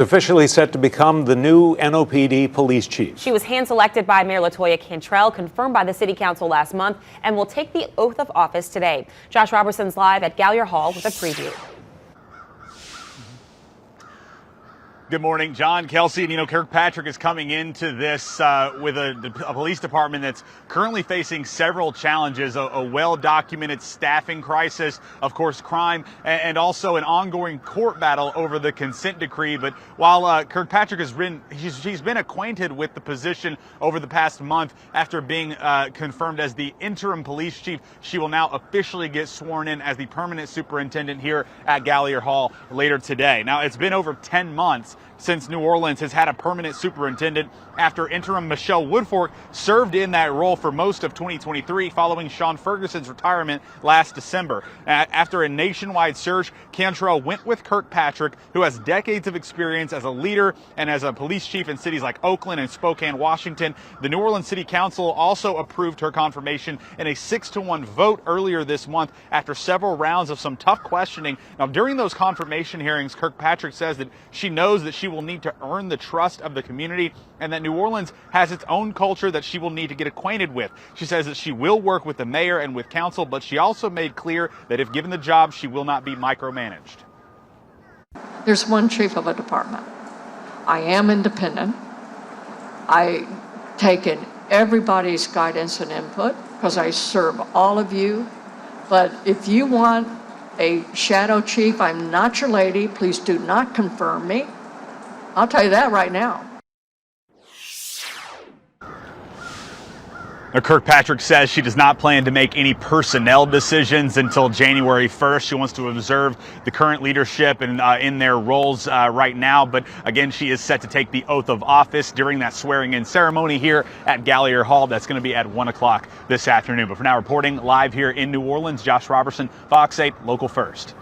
Officially set to become the new NOPD police chief. She was hand-selected by Mayor Latoya Cantrell, confirmed by the City Council last month, and will take the oath of office today. Josh Robertson's live at Gallier Hall with a preview. Good morning, John, Kelsey. And Kirkpatrick is coming into this with a police department that's currently facing several challenges, a well-documented staffing crisis, of course, crime, and also an ongoing court battle over the consent decree. But while Kirkpatrick she's been acquainted with the position over the past month after being confirmed as the interim police chief, she will now officially get sworn in as the permanent superintendent here at Gallier Hall later today. Now, it's been over 10 months since New Orleans has had a permanent superintendent after interim Michelle Woodfork served in that role for most of 2023 following Sean Ferguson's retirement last December. After a nationwide search, Cantrell went with Kirkpatrick, who has decades of experience as a leader and as a police chief in cities like Oakland and Spokane, Washington. The New Orleans City Council also approved her confirmation in a 6-1 vote earlier this month after several rounds of some tough questioning. Now, during those confirmation hearings, Kirkpatrick says that she knows that she will need to earn the trust of the community and that New Orleans has its own culture that she will need to get acquainted with. She says that she will work with the mayor and with council, but she also made clear that if given the job, she will not be micromanaged. There's one chief of a department. I am independent. I take in everybody's guidance and input because I serve all of you. But if you want a shadow chief, I'm not your lady. Please do not confirm me. I'll tell you that right now. Now, Kirkpatrick says she does not plan to make any personnel decisions until January 1st. She wants to observe the current leadership and in their roles right now. But again, she is set to take the oath of office during that swearing-in ceremony here at Gallier Hall. That's going to be at 1 o'clock this afternoon. But for now, reporting live here in New Orleans, Josh Robertson, Fox 8, Local First.